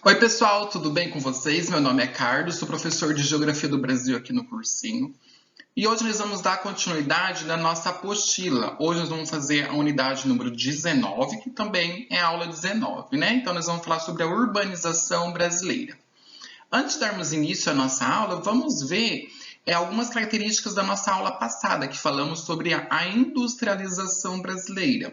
Oi, pessoal, tudo bem com vocês? Meu nome é Carlos, sou professor de Geografia do Brasil aqui no cursinho. E hoje nós vamos dar continuidade na nossa apostila. Hoje nós vamos fazer a unidade número 19, que também é a aula 19, né? Então nós vamos falar sobre a urbanização brasileira. Antes de darmos início à nossa aula, vamos ver algumas características da nossa aula passada, que falamos sobre a industrialização brasileira.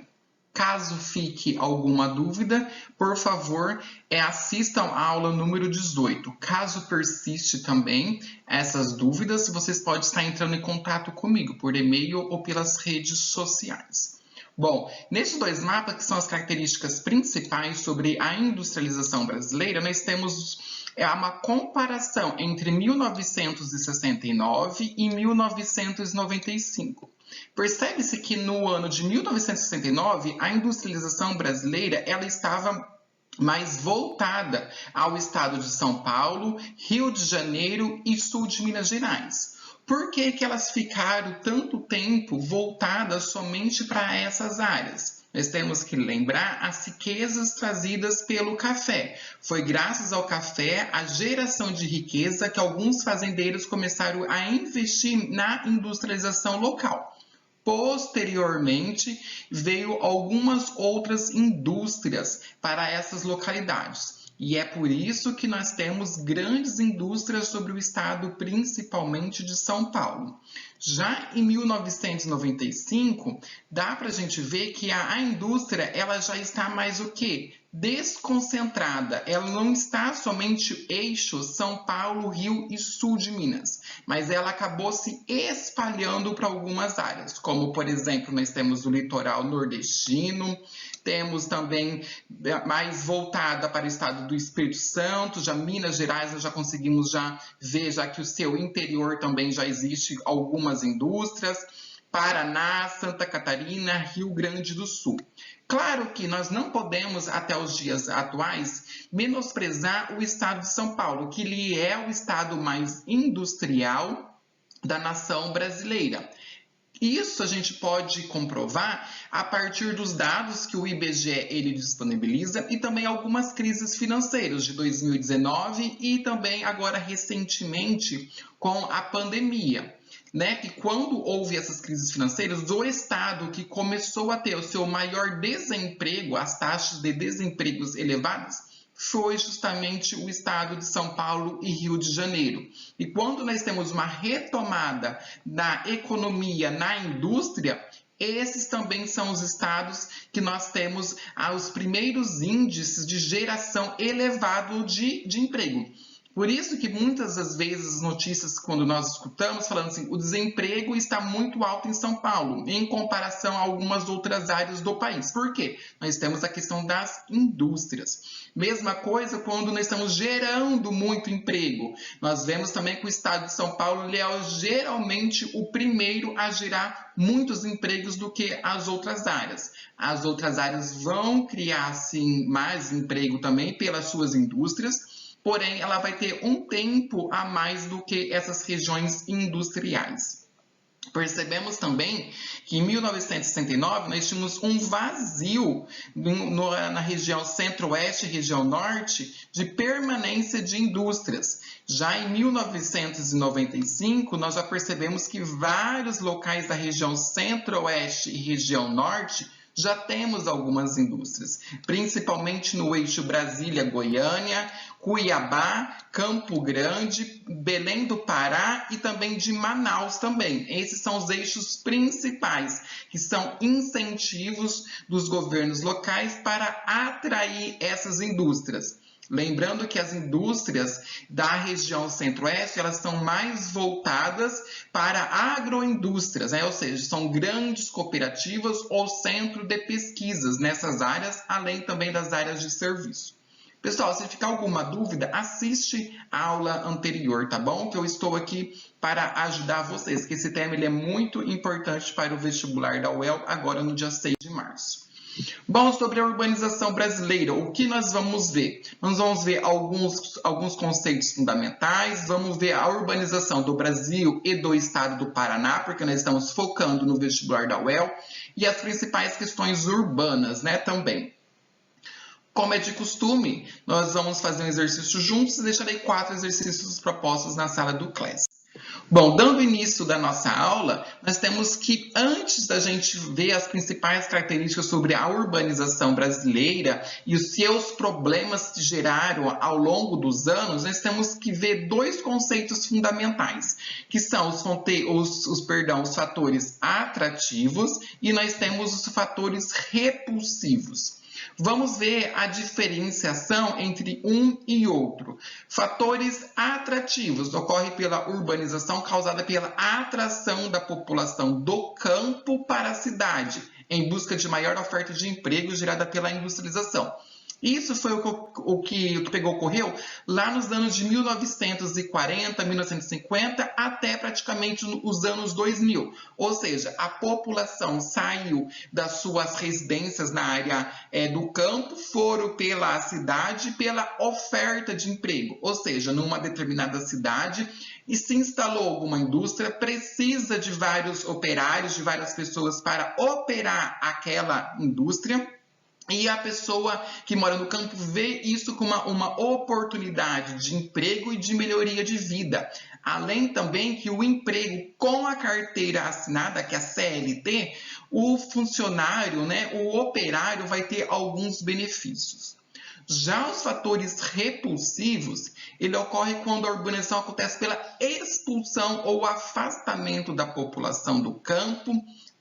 Caso fique alguma dúvida, por favor, assistam à aula número 18. Caso persiste também essas dúvidas, vocês podem estar entrando em contato comigo por e-mail ou pelas redes sociais. Bom, nesses dois mapas, que são as características principais sobre a industrialização brasileira, nós temos uma comparação entre 1969 e 1995. Percebe-se que no ano de 1969, a industrialização brasileira ela estava mais voltada ao estado de São Paulo, Rio de Janeiro e sul de Minas Gerais. Por que que elas ficaram tanto tempo voltadas somente para essas áreas? Nós temos que lembrar as riquezas trazidas pelo café. Foi graças ao café, a geração de riqueza, que alguns fazendeiros começaram a investir na industrialização local. Posteriormente, veio algumas outras indústrias para essas localidades. E é por isso que nós temos grandes indústrias sobre o estado, principalmente de São Paulo. Já em 1995, dá para a gente ver que a indústria ela já está mais o quê? Desconcentrada. Ela não está somente eixo São Paulo, Rio e Sul de Minas, mas ela acabou se espalhando para algumas áreas, como por exemplo, nós temos o litoral nordestino, temos também mais voltada para o estado do Espírito Santo, já Minas Gerais nós já conseguimos ver já que o seu interior também já existe algumas indústrias, Paraná, Santa Catarina, Rio Grande do Sul. Claro que nós não podemos, até os dias atuais, menosprezar o estado de São Paulo, que ele é o estado mais industrial da nação brasileira. Isso a gente pode comprovar a partir dos dados que o IBGE ele disponibiliza e também algumas crises financeiras de 2019 e também agora recentemente com a pandemia. Que quando houve essas crises financeiras, o estado que começou a ter o seu maior desemprego, as taxas de desempregos elevadas, foi justamente o estado de São Paulo e Rio de Janeiro. E quando nós temos uma retomada da economia na indústria, esses também são os estados que nós temos os primeiros índices de geração elevado de emprego. Por isso que muitas das vezes as notícias, quando nós escutamos, falando assim, o desemprego está muito alto em São Paulo, em comparação a algumas outras áreas do país. Por quê? Nós temos a questão das indústrias. Mesma coisa quando nós estamos gerando muito emprego. Nós vemos também que o estado de São Paulo ele é geralmente o primeiro a gerar muitos empregos do que as outras áreas. As outras áreas vão criar, sim, mais emprego também pelas suas indústrias, porém, ela vai ter um tempo a mais do que essas regiões industriais. Percebemos também que em 1969 nós tínhamos um vazio na região centro-oeste e região norte de permanência de indústrias. Já em 1995, nós já percebemos que vários locais da região centro-oeste e região norte já temos algumas indústrias, principalmente no eixo Brasília-Goiânia, Cuiabá, Campo Grande, Belém do Pará e também de Manaus também. Esses são os eixos principais, que são incentivos dos governos locais para atrair essas indústrias. Lembrando que as indústrias da região centro-oeste, elas são mais voltadas para agroindústrias, ou seja, são grandes cooperativas ou centro de pesquisas nessas áreas, além também das áreas de serviço. Pessoal, se ficar alguma dúvida, assiste a aula anterior, tá bom? Que eu estou aqui para ajudar vocês, que esse tema ele é muito importante para o vestibular da UEL, agora no dia 6 de março. Bom, sobre a urbanização brasileira, o que nós vamos ver? Nós vamos ver alguns conceitos fundamentais, vamos ver a urbanização do Brasil e do estado do Paraná, porque nós estamos focando no vestibular da UEL, e as principais questões urbanas, também. Como é de costume, nós vamos fazer um exercício juntos e deixarei 4 exercícios propostos na sala do Class. Bom, dando início da nossa aula, nós temos que, antes da gente ver as principais características sobre a urbanização brasileira e os seus problemas que geraram ao longo dos anos, nós temos que ver 2 conceitos fundamentais, que são os fatores atrativos e nós temos os fatores repulsivos. Vamos ver a diferenciação entre um e outro. Fatores atrativos ocorrem pela urbanização causada pela atração da população do campo para a cidade, em busca de maior oferta de emprego gerada pela industrialização. Isso foi o que ocorreu lá nos anos de 1940, 1950, até praticamente os anos 2000. Ou seja, a população saiu das suas residências na área do campo, foram pela cidade pela oferta de emprego. Ou seja, numa determinada cidade, e se instalou alguma indústria, precisa de vários operários, de várias pessoas para operar aquela indústria. E a pessoa que mora no campo vê isso como uma oportunidade de emprego e de melhoria de vida. Além também que o emprego com a carteira assinada, que é a CLT, o funcionário, o operário vai ter alguns benefícios. Já os fatores repulsivos, ele ocorre quando a urbanização acontece pela expulsão ou afastamento da população do campo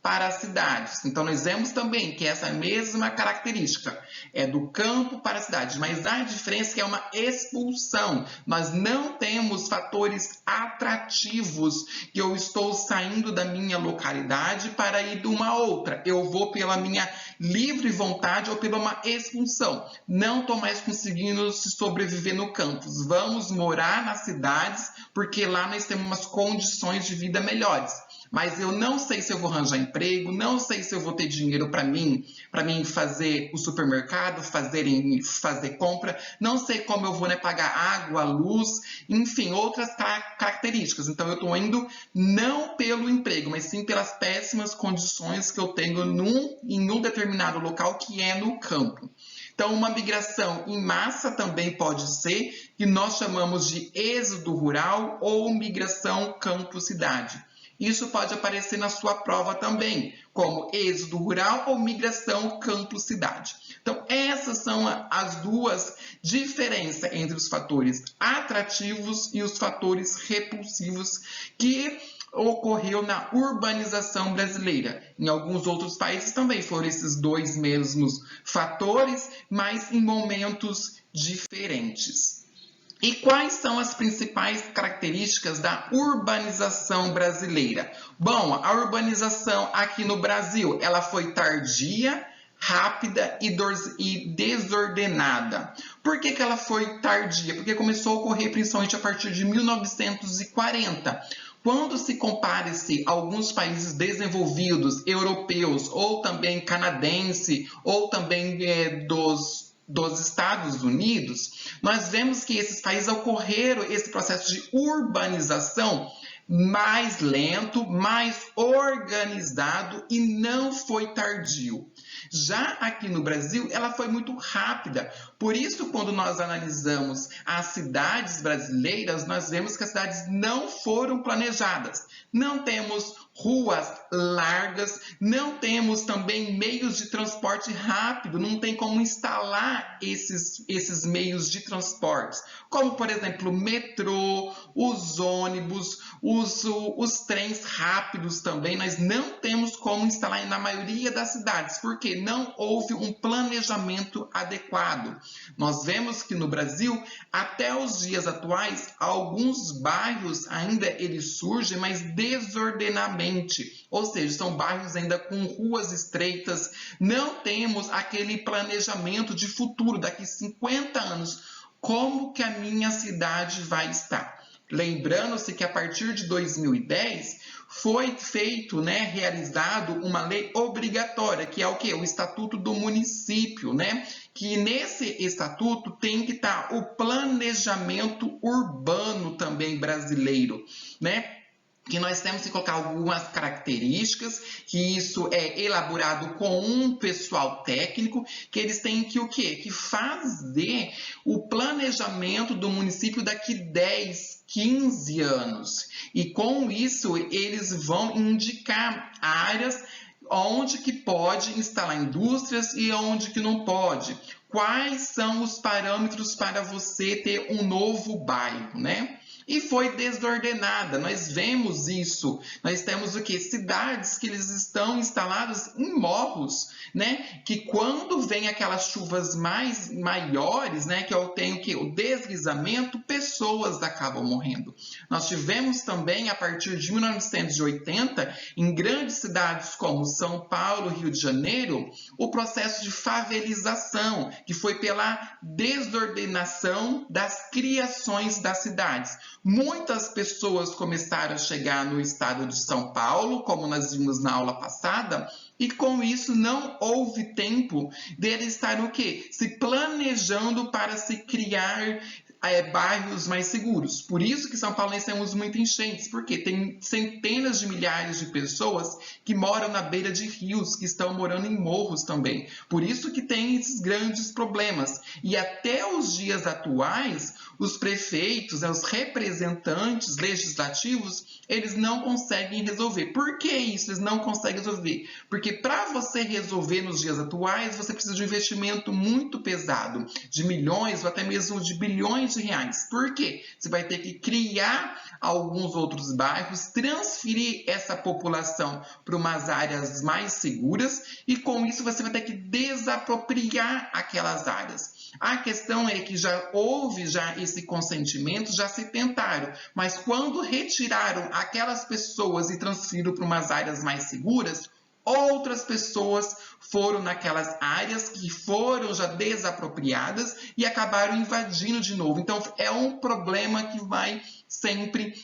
para as cidades. Então, nós vemos também que essa mesma característica é do campo para a cidade, mas a diferença é que é uma expulsão. Nós não temos fatores atrativos, que eu estou saindo da minha localidade para ir de uma outra. Eu vou pela minha livre vontade ou pela uma expulsão. Não estou mais conseguindo sobreviver no campus. Vamos morar nas cidades, porque lá nós temos umas condições de vida melhores. Mas eu não sei se eu vou arranjar emprego, não sei se eu vou ter dinheiro para mim fazer o supermercado, fazer compra, não sei como eu vou pagar água, luz, enfim, outras características. Então, eu estou indo não pelo emprego, mas sim pelas péssimas condições que eu tenho em um determinado local, que é no campo. Então, uma migração em massa também pode ser, que nós chamamos de êxodo rural ou migração campo-cidade. Isso pode aparecer na sua prova também, como êxodo rural ou migração campo-cidade. Então, essas são as duas diferenças entre os fatores atrativos e os fatores repulsivos que ocorreu na urbanização brasileira. Em alguns outros países também foram esses 2 mesmos fatores, mas em momentos diferentes. E quais são as principais características da urbanização brasileira? Bom, a urbanização aqui no Brasil, ela foi tardia, rápida e desordenada. Por que ela foi tardia? Porque começou a ocorrer principalmente a partir de 1940. Quando se compara-se alguns países desenvolvidos, europeus, ou também canadense, ou também dos Estados Unidos, nós vemos que esses países ocorreram esse processo de urbanização mais lento, mais organizado e não foi tardio. Já aqui no Brasil, ela foi muito rápida. Por isso, quando nós analisamos as cidades brasileiras, nós vemos que as cidades não foram planejadas. Não temos ruas largas, não temos também meios de transporte rápido, não tem como instalar esses meios de transporte, como, por exemplo, o metrô, os ônibus, os trens rápidos também, nós não temos como instalar na maioria das cidades, porque não houve um planejamento adequado. Nós vemos que no Brasil, até os dias atuais, alguns bairros ainda eles surgem, mas desordenadamente, ou seja, são bairros ainda com ruas estreitas, não temos aquele planejamento de futuro, daqui 50 anos, como que a minha cidade vai estar. Lembrando-se que a partir de 2010 foi realizado uma lei obrigatória, que é o quê? O Estatuto do Município, que nesse estatuto tem que estar o planejamento urbano também brasileiro, que nós temos que colocar algumas características, que isso é elaborado com um pessoal técnico, que eles têm que o quê? Que fazer o planejamento do município daqui 10, 15 anos. E com isso, eles vão indicar áreas onde que pode instalar indústrias e onde que não pode. Quais são os parâmetros para você ter um novo bairro, né? E foi desordenada, nós vemos isso. Nós temos o que? Cidades que eles estão instaladas em morros, né? Que quando vem aquelas chuvas maiores, né? Que eu tenho que o deslizamento, pessoas acabam morrendo. Nós tivemos também, a partir de 1980, em grandes cidades como São Paulo, Rio de Janeiro, o processo de favelização, que foi pela desordenação das criações das cidades. Muitas pessoas começaram a chegar no estado de São Paulo, como nós vimos na aula passada, e com isso não houve tempo deles estarem o quê? Se planejando para se criar bairros mais seguros. Por isso que São Paulo nós temos muitas enchentes, porque tem centenas de milhares de pessoas que moram na beira de rios, que estão morando em morros também. Por isso que tem esses grandes problemas. E até os dias atuais, os prefeitos, os representantes legislativos, eles não conseguem resolver. Por que isso? Eles não conseguem resolver. Porque para você resolver nos dias atuais, você precisa de um investimento muito pesado, de milhões ou até mesmo de bilhões de reais. Por quê? Você vai ter que criar alguns outros bairros, transferir essa população para umas áreas mais seguras e com isso você vai ter que desapropriar aquelas áreas. A questão é que já houve esse consentimento, já se tentaram, mas quando retiraram aquelas pessoas e transferiram para umas áreas mais seguras, outras pessoas foram naquelas áreas que foram já desapropriadas e acabaram invadindo de novo. Então, é um problema que vai sempre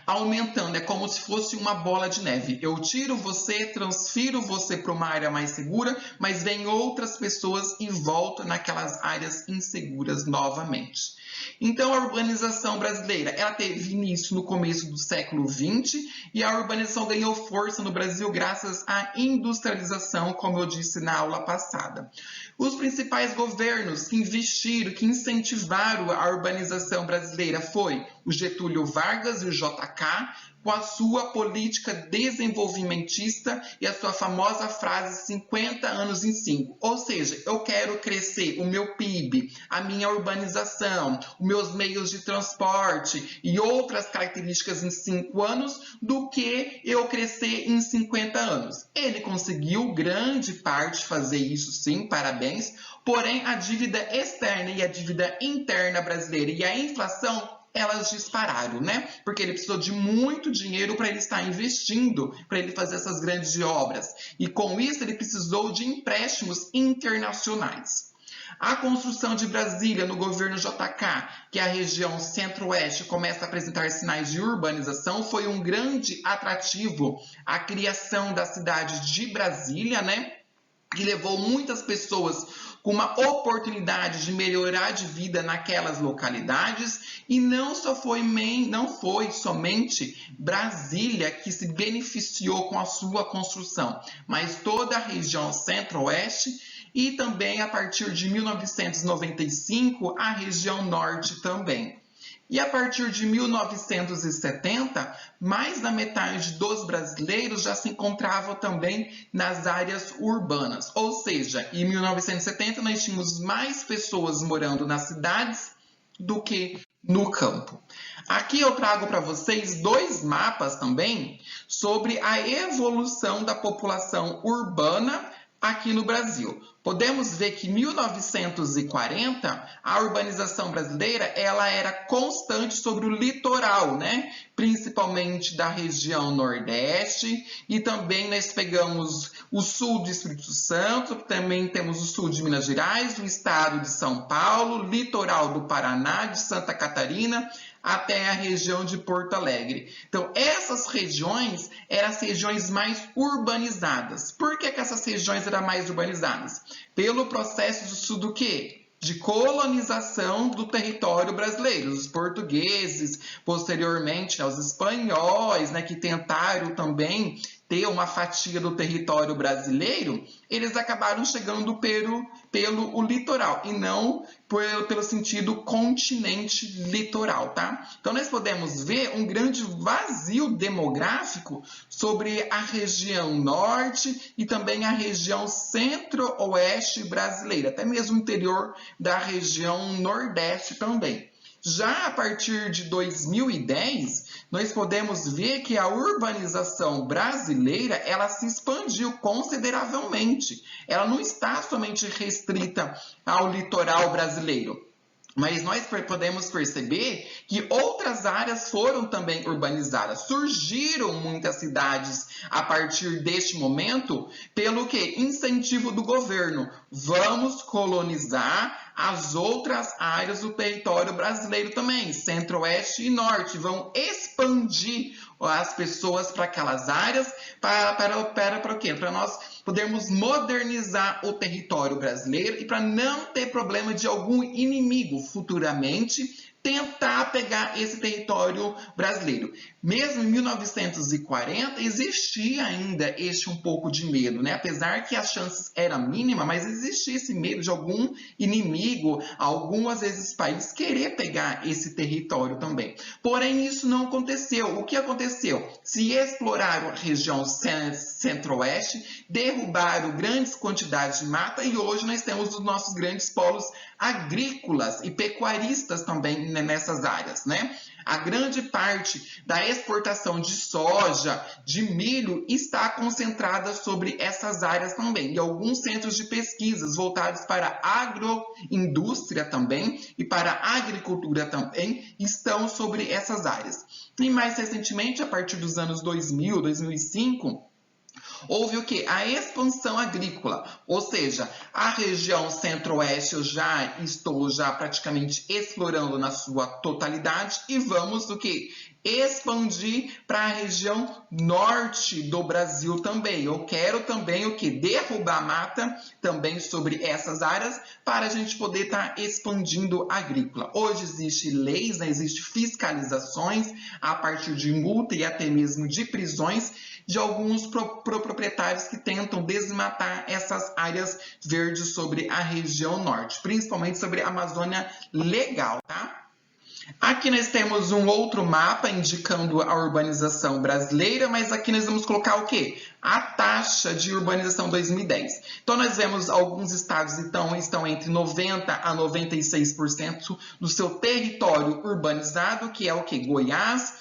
aumentando, é como se fosse uma bola de neve. Eu tiro você, transfiro você para uma área mais segura, mas vem outras pessoas e voltam naquelas áreas inseguras novamente. Então, a urbanização brasileira, ela teve início no começo do século XX e a urbanização ganhou força no Brasil graças à industrialização, como eu disse na aula passada. Os principais governos que investiram, que incentivaram a urbanização brasileira foi o Getúlio Vargas e o JK, com a sua política desenvolvimentista e a sua famosa frase 50 anos em 5. Ou seja, eu quero crescer o meu PIB, a minha urbanização, os meus meios de transporte e outras características em 5 anos do que eu crescer em 50 anos. Ele conseguiu grande parte fazer isso sim, parabéns, porém a dívida externa e a dívida interna brasileira e a inflação elas dispararam, né? Porque ele precisou de muito dinheiro para ele estar investindo, para ele fazer essas grandes obras. E com isso ele precisou de empréstimos internacionais. A construção de Brasília no governo JK, que é a região centro-oeste começa a apresentar sinais de urbanização, foi um grande atrativo à criação da cidade de Brasília, né? Que levou muitas pessoas com uma oportunidade de melhorar de vida naquelas localidades e não foi somente Brasília que se beneficiou com a sua construção, mas toda a região centro-oeste e também a partir de 1995 a região norte também. E a partir de 1970, mais da metade dos brasileiros já se encontravam também nas áreas urbanas. Ou seja, em 1970 nós tínhamos mais pessoas morando nas cidades do que no campo. Aqui eu trago para vocês dois mapas também sobre a evolução da população urbana aqui no Brasil. Podemos ver que em 1940 a urbanização brasileira ela era constante sobre o litoral, né? Principalmente da região Nordeste e também nós pegamos o sul do Espírito Santo, também temos o sul de Minas Gerais, o estado de São Paulo, litoral do Paraná, de Santa Catarina, até a região de Porto Alegre. Então, essas regiões eram as regiões mais urbanizadas. Por que essas regiões eram mais urbanizadas? Pelo processo de estudo do quê? de colonização do território brasileiro. Os portugueses, posteriormente, os espanhóis, né, que tentaram também ter uma fatia do território brasileiro, eles acabaram chegando pelo litoral e não pelo sentido continente litoral, tá? Então, nós podemos ver um grande vazio demográfico sobre a região norte e também a região centro-oeste brasileira, até mesmo o interior da região nordeste também. Já a partir de 2010, nós podemos ver que a urbanização brasileira ela se expandiu consideravelmente. Ela não está somente restrita ao litoral brasileiro. Mas nós podemos perceber que outras áreas foram também urbanizadas. Surgiram muitas cidades a partir deste momento, pelo que? Incentivo do governo. Vamos colonizar as outras áreas do território brasileiro também, centro-oeste e norte. Vão expandir as pessoas para aquelas áreas para o quê? Para nós podermos modernizar o território brasileiro e para não ter problema de algum inimigo futuramente tentar pegar esse território brasileiro. Mesmo em 1940, existia ainda um pouco de medo, né? Apesar que as chances eram mínimas, mas existia esse medo de algum inimigo, algumas vezes país, querer pegar esse território também. Porém, isso não aconteceu. O que aconteceu? Se exploraram a região centro-oeste, derrubaram grandes quantidades de mata e hoje nós temos os nossos grandes polos agrícolas e pecuaristas também nessas áreas, né? A grande parte da exportação de soja, de milho, está concentrada sobre essas áreas também. E alguns centros de pesquisas voltados para a agroindústria também e para a agricultura também estão sobre essas áreas. E mais recentemente, a partir dos anos 2000, 2005, houve o quê? A expansão agrícola, ou seja, a região centro-oeste eu já estou praticamente explorando na sua totalidade e vamos o quê? Expandir para a região norte do Brasil também. Eu quero também o que? Derrubar a mata também sobre essas áreas para a gente poder estar expandindo a agrícola. Hoje existe leis, né? Existe fiscalizações a partir de multa e até mesmo de prisões de alguns proprietários que tentam desmatar essas áreas verdes sobre a região norte, principalmente sobre a Amazônia Legal, tá? Aqui nós temos um outro mapa indicando a urbanização brasileira, mas aqui nós vamos colocar o quê? A taxa de urbanização 2010. Então, nós vemos alguns estados então, estão entre 90% a 96% do seu território urbanizado, que é o quê? Goiás,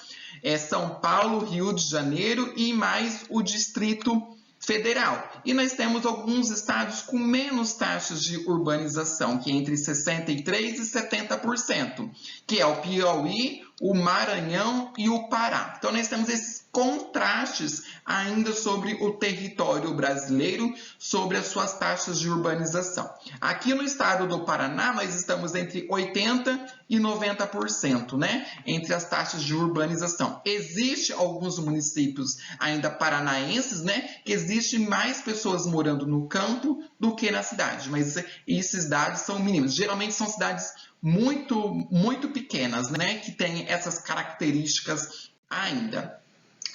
São Paulo, Rio de Janeiro e mais o Distrito Federal. E nós temos alguns estados com menos taxas de urbanização, que é entre 63% e 70%, que é o Piauí, o Maranhão e o Pará. Então, nós temos esses contrastes ainda sobre o território brasileiro, sobre as suas taxas de urbanização. Aqui no estado do Paraná, nós estamos entre 80% e 90%, né? Entre as taxas de urbanização. Existem alguns municípios ainda paranaenses, né? Que existe mais pessoas morando no campo do que na cidade, mas esses dados são mínimos. Geralmente são cidades muito pequenas, né? Que têm essas características ainda.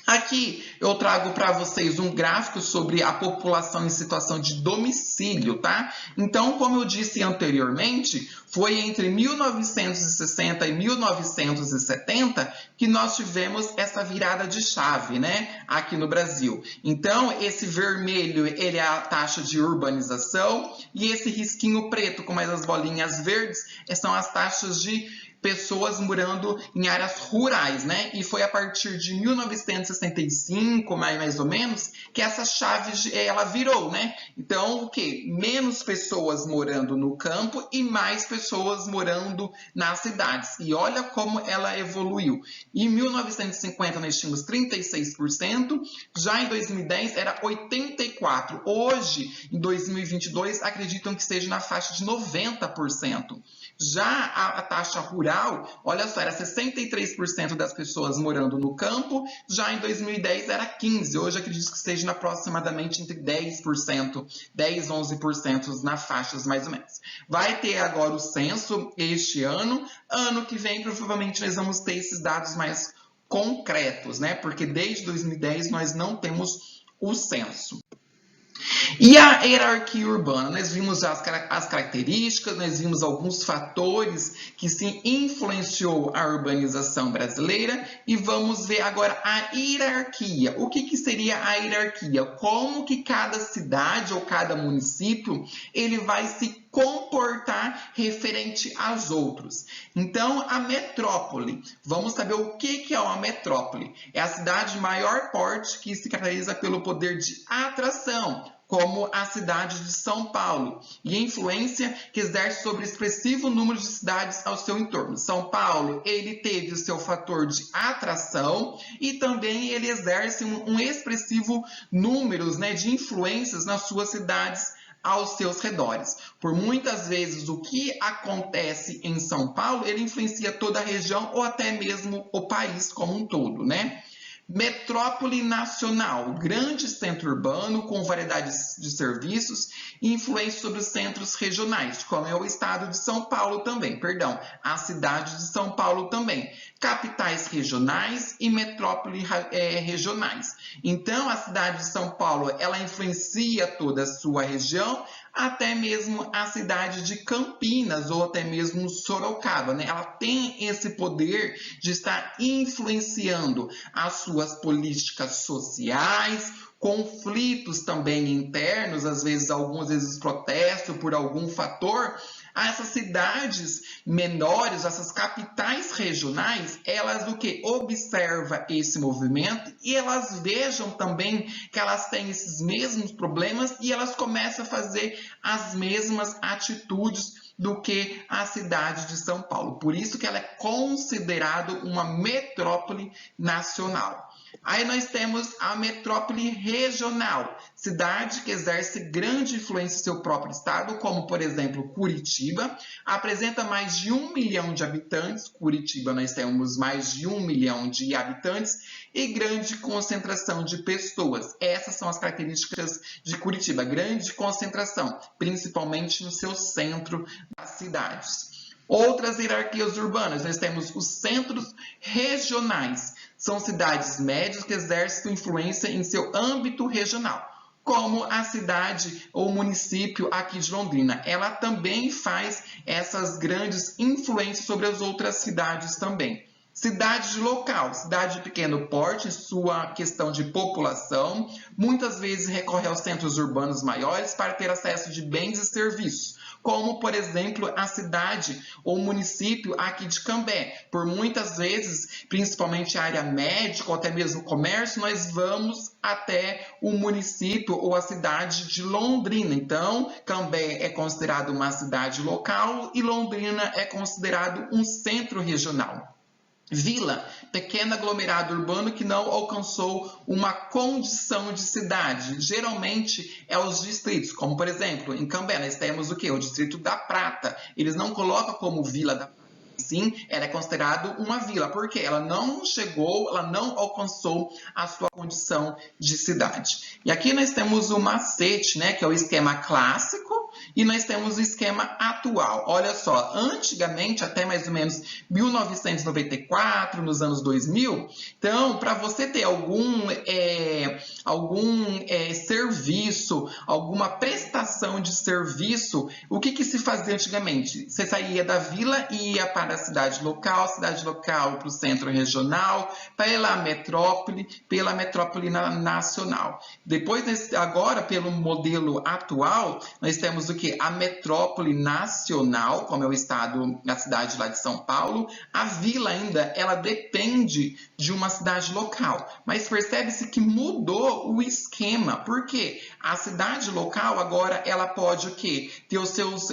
Aqui eu trago para vocês um gráfico sobre a população em situação de domicílio, tá? Então, como eu disse anteriormente, foi entre 1960 e 1970 que nós tivemos essa virada de chave, né? Aqui no Brasil. Então, esse vermelho, ele é a taxa de urbanização e esse risquinho preto com mais as bolinhas verdes são as taxas de pessoas morando em áreas rurais, né? E foi a partir de 1965, mais ou menos, que essa chave ela virou, né? Então, o quê? Menos pessoas morando no campo e mais pessoas morando nas cidades. E olha como ela evoluiu. Em 1950 nós tínhamos 36%, já em 2010 era 84%. Hoje, em 2022, acreditam que esteja na faixa de 90%. Já a taxa rural, olha só, era 63% das pessoas morando no campo, já em 2010 era 15%, hoje acredito que esteja aproximadamente entre 10%, 10, 11% na faixas mais ou menos. Vai ter agora o censo este ano, ano que vem provavelmente nós vamos ter esses dados mais concretos, né? Porque desde 2010 nós não temos o censo. E a hierarquia urbana? Nós vimos as características, nós vimos alguns fatores que se influenciou a urbanização brasileira e vamos ver agora a hierarquia. O que seria a hierarquia? Como que cada cidade ou cada município ele vai se comportar referente aos outros. Então, a metrópole. Vamos saber o que é uma metrópole. É a cidade de maior porte que se caracteriza pelo poder de atração, como a cidade de São Paulo, e a influência que exerce sobre o expressivo número de cidades ao seu entorno. São Paulo, ele teve o seu fator de atração e também ele exerce um expressivo número, né, de influências nas suas cidades aos seus redores. Por muitas vezes o que acontece em São Paulo, ele influencia toda a região ou até mesmo o país como um todo, né? Metrópole nacional, grande centro urbano com variedade de serviços e influência sobre os centros regionais, como é o estado de São Paulo também, perdão, a cidade de São Paulo também. Capitais regionais e metrópole regionais. Então, a cidade de São Paulo, ela influencia toda a sua região, até mesmo a cidade de Campinas ou até mesmo Sorocaba, né? Ela tem esse poder de estar influenciando as suas políticas sociais, conflitos também internos, às vezes protesto por algum fator. Essas cidades menores, essas capitais regionais, elas o que? Observam esse movimento e elas vejam também que elas têm esses mesmos problemas e elas começam a fazer as mesmas atitudes do que a cidade de São Paulo. Por isso que ela é considerada uma metrópole nacional. Aí nós temos a metrópole regional, cidade que exerce grande influência em seu próprio estado, como por exemplo Curitiba, apresenta mais de 1 milhão de habitantes. Curitiba nós temos mais de 1 milhão de habitantes e grande concentração de pessoas. Essas são as características de Curitiba, grande concentração, principalmente no seu centro das cidades. Outras hierarquias urbanas, nós temos os centros regionais. São cidades médias que exercem influência em seu âmbito regional, como a cidade ou município aqui de Londrina. Ela também faz essas grandes influências sobre as outras cidades também. Cidade de local, cidade de pequeno porte, sua questão de população, muitas vezes recorre aos centros urbanos maiores para ter acesso de bens e serviços, como, por exemplo, a cidade ou município aqui de Cambé. Por muitas vezes, principalmente a área médica ou até mesmo comércio, nós vamos até o município ou a cidade de Londrina. Então, Cambé é considerado uma cidade local e Londrina é considerado um centro regional. Vila, pequeno aglomerado urbano que não alcançou uma condição de cidade. Geralmente é os distritos, como por exemplo, em Cambé nós temos o quê? O distrito da Prata. Eles não colocam como Vila da Prata. Sim, ela é considerada uma vila, porque ela não chegou, ela não alcançou a sua condição de cidade. E aqui nós temos o macete, né, que é o esquema clássico, e nós temos o esquema atual. Olha só, antigamente, até mais ou menos 1994, nos anos 2000, então, para você ter algum serviço, alguma prestação de serviço, o que se fazia antigamente? Você saía da vila e ia para a cidade local para o centro regional, pela metrópole nacional. Depois, agora, pelo modelo atual, nós temos o que? A metrópole nacional, como é o estado, a cidade lá de São Paulo. A vila ainda, ela depende de uma cidade local, mas percebe-se que mudou o esquema. Por quê? A cidade local agora, ela pode o quê?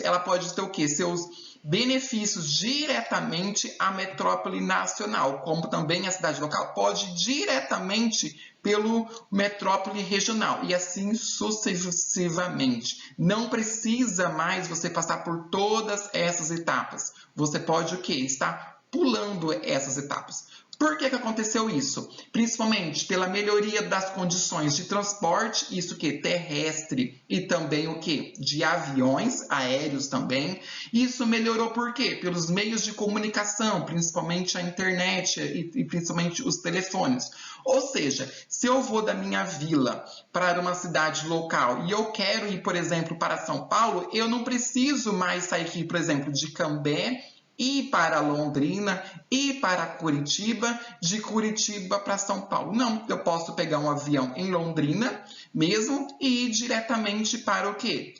Ela pode ter o quê? Seus benefícios diretamente à metrópole nacional, como também a cidade local pode diretamente pelo metrópole regional e assim sucessivamente. Não precisa mais você passar por todas essas etapas. Você pode o quê? Estar pulando essas etapas. Por que aconteceu isso? Principalmente pela melhoria das condições de transporte, isso que terrestre e também o que? De aviões, aéreos também. Isso melhorou por quê? Pelos meios de comunicação, principalmente a internet e principalmente os telefones. Ou seja, se eu vou da minha vila para uma cidade local e eu quero ir, por exemplo, para São Paulo, eu não preciso mais sair aqui, por exemplo, de Cambé, ir para Londrina, ir para Curitiba, de Curitiba para São Paulo. Não, eu posso pegar um avião em Londrina mesmo e ir diretamente para o quê?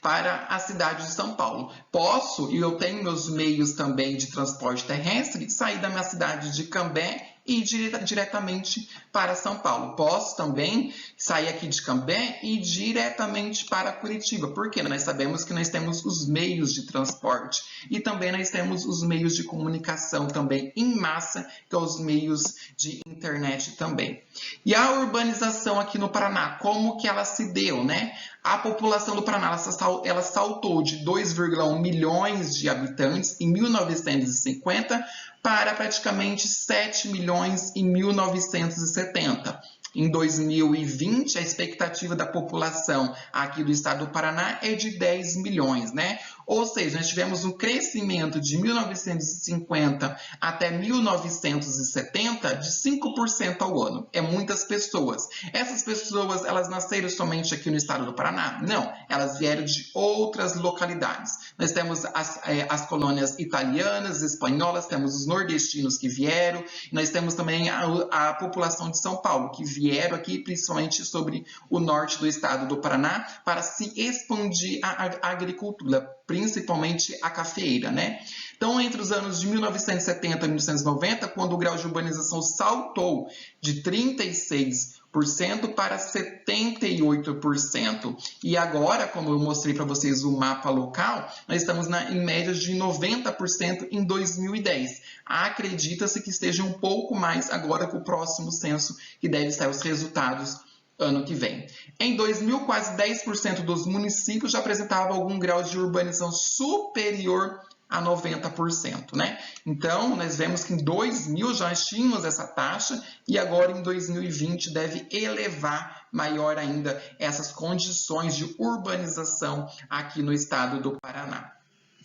Para a cidade de São Paulo. Posso, e eu tenho meus meios também de transporte terrestre, sair da minha cidade de Cambé e ir diretamente para São Paulo. Posso também sair aqui de Cambé e ir diretamente para Curitiba, porque nós sabemos que nós temos os meios de transporte e também nós temos os meios de comunicação também em massa, que são os meios de internet também. E a urbanização aqui no Paraná, como que ela se deu, né? A população do Paraná ela saltou de 2,1 milhões de habitantes em 1950 para praticamente 7 milhões em 1970. Em 2020, a expectativa da população aqui do estado do Paraná é de 10 milhões, né? Ou seja, nós tivemos um crescimento de 1950 até 1970 de 5% ao ano. É muitas pessoas. Essas pessoas, elas nasceram somente aqui no estado do Paraná? Não, elas vieram de outras localidades. Nós temos as colônias italianas, espanholas, temos os nordestinos que vieram, nós temos também a população de São Paulo, que vieram aqui principalmente sobre o norte do estado do Paraná para se expandir a agricultura, principalmente a cafeeira, né? Então, entre os anos de 1970 e 1990, quando o grau de urbanização saltou de 36% para 78%. E agora, como eu mostrei para vocês o mapa local, nós estamos em média de 90% em 2010. Acredita-se que esteja um pouco mais agora com o próximo censo, que deve sair os resultados ano que vem. Em 2000, quase 10% dos municípios já apresentavam algum grau de urbanização superior a 90%, né? Então, nós vemos que em 2000 já tínhamos essa taxa e agora em 2020 deve elevar maior ainda essas condições de urbanização aqui no estado do Paraná.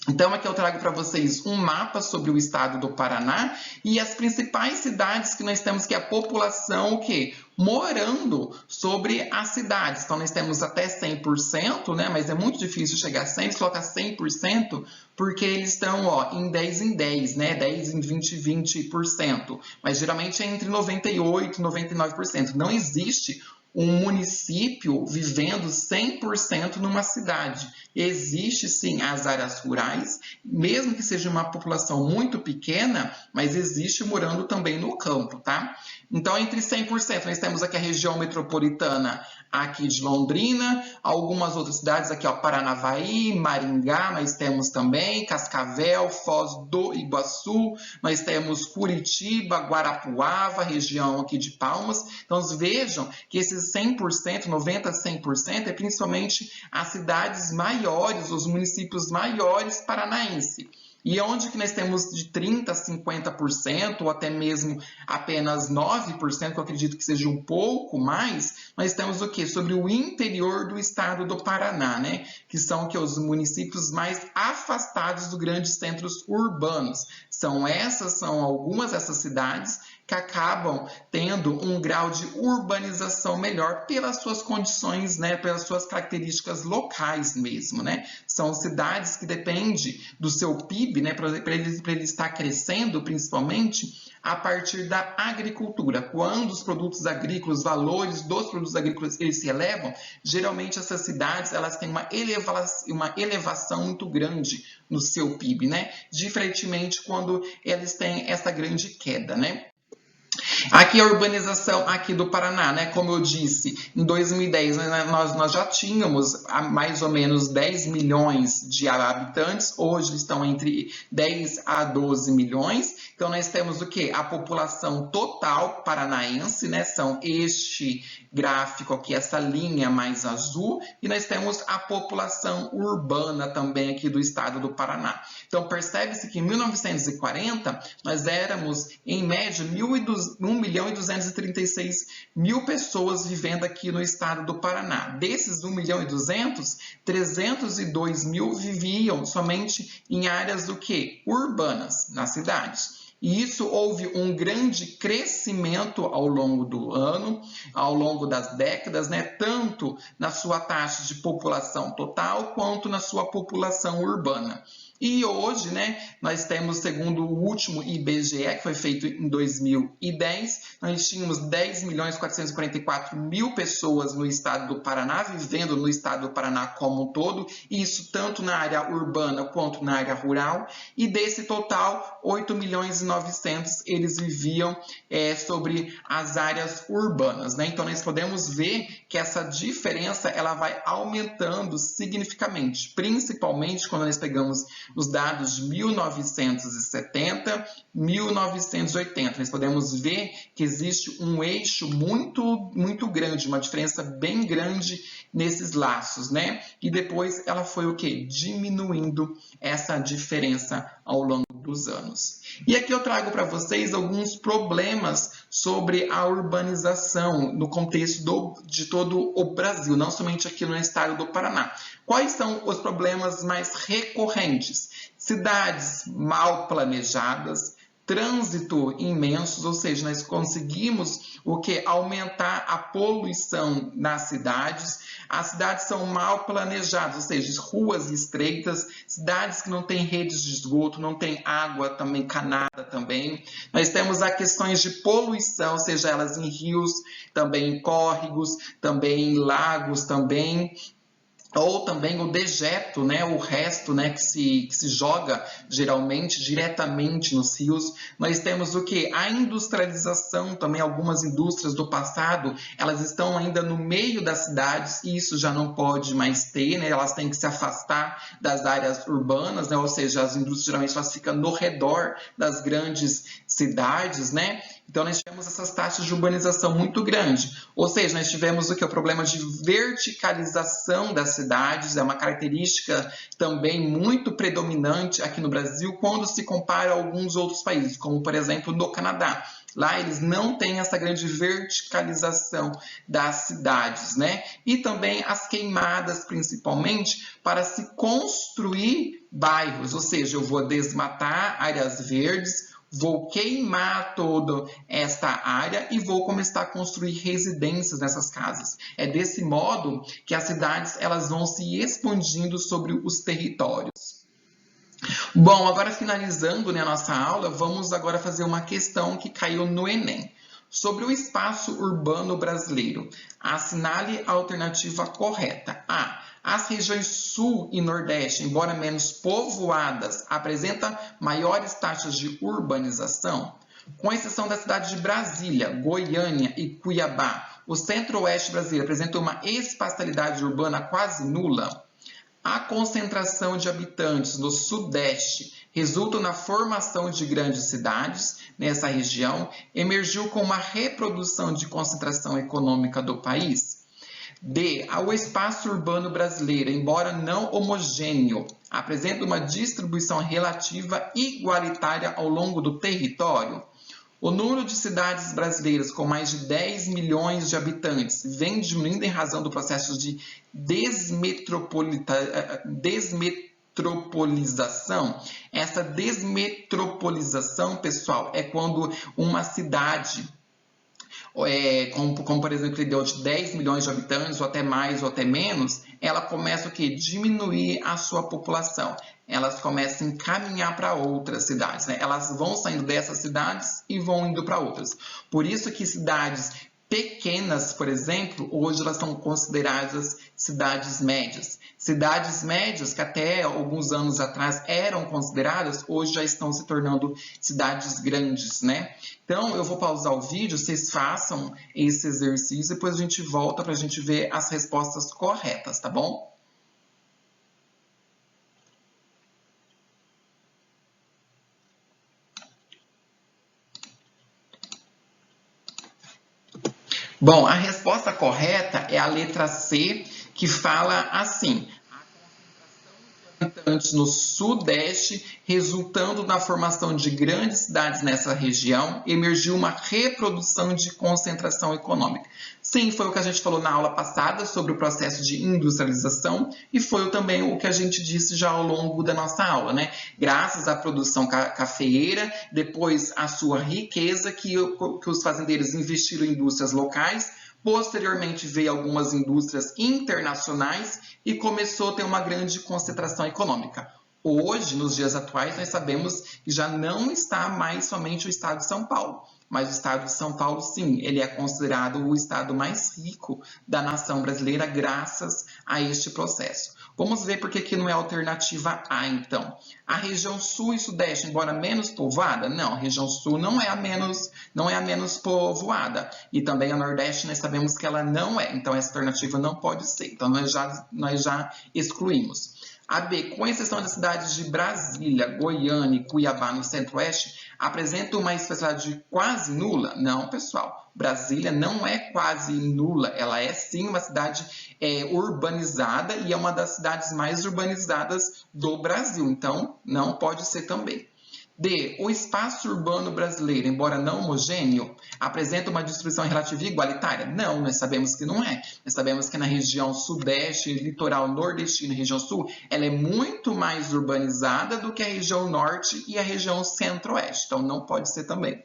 Então, aqui eu trago para vocês um mapa sobre o estado do Paraná e as principais cidades que nós temos, que é a população, o quê? Morando sobre as cidades. Então, nós temos até 100%, né? Mas é muito difícil chegar a 100%, eles colocam 100%, porque eles estão em 10 em 10, né? 10 em 20, 20%. Mas geralmente é entre 98% e 99%. Não existe um município vivendo 100% numa cidade. Existe sim as áreas rurais, mesmo que seja uma população muito pequena, mas existe morando também no campo, tá? Então, entre 100%, nós temos aqui a região metropolitana aqui de Londrina, algumas outras cidades aqui, Paranavaí, Maringá, nós temos também, Cascavel, Foz do Iguaçu, nós temos Curitiba, Guarapuava, região aqui de Palmas. Então, vejam que esses 100%, 90% a 100% é principalmente as cidades maiores, os municípios maiores paranaenses. E onde que nós temos de 30% a 50%, ou até mesmo apenas 9%, que eu acredito que seja um pouco mais, nós temos o quê? Sobre o interior do estado do Paraná, né? Que são os municípios mais afastados dos grandes centros urbanos. São algumas dessas cidades que acabam tendo um grau de urbanização melhor pelas suas condições, né, pelas suas características locais mesmo, né? São cidades que dependem do seu PIB, né, para ele estar crescendo, principalmente a partir da agricultura. Quando os produtos agrícolas, os valores dos produtos agrícolas, eles se elevam, geralmente essas cidades elas têm uma elevação muito grande no seu PIB, né? Diferentemente quando eles têm essa grande queda, né? Aqui a urbanização aqui do Paraná, né? Como eu disse, em 2010 nós já tínhamos mais ou menos 10 milhões de habitantes, hoje estão entre 10 a 12 milhões. Então nós temos o quê? A população total paranaense, né? São este gráfico aqui, essa linha mais azul, e nós temos a população urbana também aqui do estado do Paraná. Então percebe-se que em 1940 nós éramos em média 1.236.000 pessoas vivendo aqui no estado do Paraná. Desses 1.200.000, 302.000 viviam somente em áreas do quê? Urbanas, nas cidades. E isso houve um grande crescimento ao longo do ano, ao longo das décadas, né? Tanto na sua taxa de população total quanto na sua população urbana. E hoje, né, nós temos, segundo o último IBGE, que foi feito em 2010, nós tínhamos 10.444.000 pessoas no estado do Paraná, vivendo no estado do Paraná como um todo, isso tanto na área urbana quanto na área rural, e desse total, 8.900.000 eles viviam sobre as áreas urbanas, né? Então nós podemos ver que essa diferença ela vai aumentando significativamente, principalmente quando nós pegamos os dados de 1970, 1980. Nós podemos ver que existe um eixo muito grande, uma diferença bem grande nesses laços, né? E depois ela foi o quê? Diminuindo essa diferença ao longo dos anos. E aqui eu trago para vocês alguns problemas sobre a urbanização no contexto de todo o Brasil, não somente aqui no estado do Paraná. Quais são os problemas mais recorrentes? Cidades mal planejadas, trânsito imensos, ou seja, nós conseguimos o que? Aumentar a poluição nas cidades. As cidades são mal planejadas, ou seja, ruas estreitas, cidades que não têm redes de esgoto, não tem água também, canada também. Nós temos as questões de poluição, seja elas em rios, também em córregos, também em lagos também. Ou também o dejeto, né, o resto, né, que se joga geralmente diretamente nos rios. Nós temos o que? A industrialização também, algumas indústrias do passado, elas estão ainda no meio das cidades e isso já não pode mais ter, né, elas têm que se afastar das áreas urbanas, né, ou seja, as indústrias geralmente elas ficam no redor das grandes cidades, né? Então, nós tivemos essas taxas de urbanização muito grandes. Ou seja, nós tivemos o que? O problema de verticalização das cidades, é uma característica também muito predominante aqui no Brasil quando se compara a alguns outros países, como, por exemplo, no Canadá. Lá eles não têm essa grande verticalização das cidades, né? E também as queimadas, principalmente, para se construir bairros. Ou seja, eu vou desmatar áreas verdes, vou queimar toda esta área e vou começar a construir residências nessas casas. É desse modo que as cidades elas vão se expandindo sobre os territórios. Bom, agora finalizando, né, a nossa aula, vamos agora fazer uma questão que caiu no Enem. Sobre o espaço urbano brasileiro, assinale a alternativa correta. A. As regiões sul e nordeste, embora menos povoadas, apresentam maiores taxas de urbanização. Com exceção da cidade de Brasília, Goiânia e Cuiabá, o centro-oeste brasileiro apresenta uma espacialidade urbana quase nula. A concentração de habitantes no sudeste resulta na formação de grandes cidades nessa região, emergiu com uma reprodução de concentração econômica do país. D. O espaço urbano brasileiro, embora não homogêneo, apresenta uma distribuição relativa igualitária ao longo do território. O número de cidades brasileiras com mais de 10 milhões de habitantes vem diminuindo em razão do processo de desmetropolização. Essa desmetropolização, pessoal, é quando uma cidade, como por exemplo, ele deu de 10 milhões de habitantes, ou até mais, ou até menos, ela começa o quê? Diminuir a sua população. Elas começam a encaminhar para outras cidades, né? Elas vão saindo dessas cidades e vão indo para outras. Por isso que cidades pequenas, por exemplo, hoje elas são consideradas cidades médias. Cidades médias, que até alguns anos atrás eram consideradas, hoje já estão se tornando cidades grandes, né? Então, eu vou pausar o vídeo, vocês façam esse exercício, depois a gente volta para a gente ver as respostas corretas, tá bom? Bom, a resposta correta é a letra C, que fala assim: habitantes no Sudeste, resultando na formação de grandes cidades nessa região, emergiu uma reprodução de concentração econômica. Sim, foi o que a gente falou na aula passada sobre o processo de industrialização e foi também o que a gente disse já ao longo da nossa aula, né? Graças à produção cafeeira, depois à sua riqueza que os fazendeiros investiram em indústrias locais. Posteriormente veio algumas indústrias internacionais e começou a ter uma grande concentração econômica. Hoje, nos dias atuais, nós sabemos que já não está mais somente o estado de São Paulo, mas o estado de São Paulo, sim, ele é considerado o estado mais rico da nação brasileira graças a este processo. Vamos ver por que não é a alternativa A, então. A região sul e sudeste, embora menos povoada, não, a região sul não é a menos povoada. E também a nordeste nós sabemos que ela não é, então essa alternativa não pode ser. Então nós já excluímos. A B, com exceção das cidades de Brasília, Goiânia e Cuiabá no centro-oeste, apresenta uma especialidade quase nula? Não, pessoal. Brasília não é quase nula, ela é sim uma cidade urbanizada e é uma das cidades mais urbanizadas do Brasil, então não pode ser também. D. O espaço urbano brasileiro, embora não homogêneo, apresenta uma distribuição relativa igualitária? Não, nós sabemos que não é. Nós sabemos que na região sudeste, litoral nordestino e região sul, ela é muito mais urbanizada do que a região norte e a região centro-oeste, então não pode ser também.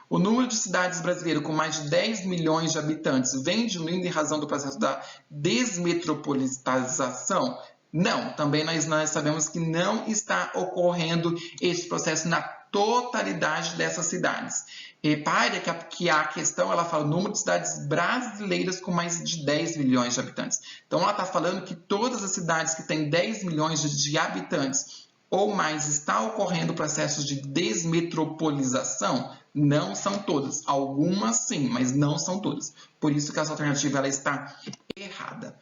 O número de cidades brasileiras com mais de 10 milhões de habitantes vem diminuindo em razão do processo da desmetropolitação? Não, também nós sabemos que não está ocorrendo esse processo na totalidade dessas cidades. Repare que a questão, ela fala o número de cidades brasileiras com mais de 10 milhões de habitantes. Então, ela está falando que todas as cidades que têm 10 milhões de habitantes ou mais está ocorrendo processos de desmetropolização? Não são todas. Algumas sim, mas não são todas. Por isso que essa alternativa ela está errada.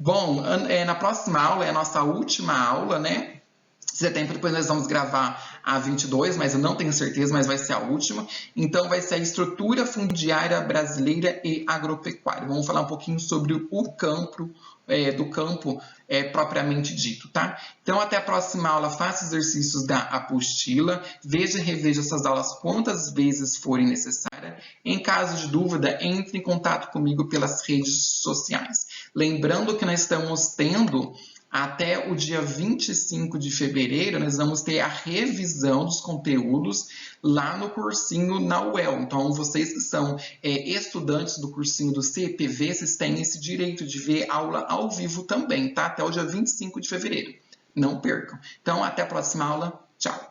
Bom, na próxima aula, é a nossa última aula, né? Setembro, depois nós vamos gravar a 22, mas eu não tenho certeza, mas vai ser a última. Então, vai ser a estrutura fundiária brasileira e agropecuária. Vamos falar um pouquinho sobre o campo, do campo propriamente dito, tá? Então, até a próxima aula, faça exercícios da apostila, veja e reveja essas aulas quantas vezes forem necessárias. Em caso de dúvida, entre em contato comigo pelas redes sociais. Lembrando que nós estamos tendo até o dia 25 de fevereiro, nós vamos ter a revisão dos conteúdos lá no cursinho na UEL. Então, vocês que são estudantes do cursinho do CPV, vocês têm esse direito de ver aula ao vivo também, tá? Até o dia 25 de fevereiro. Não percam. Então, até a próxima aula. Tchau!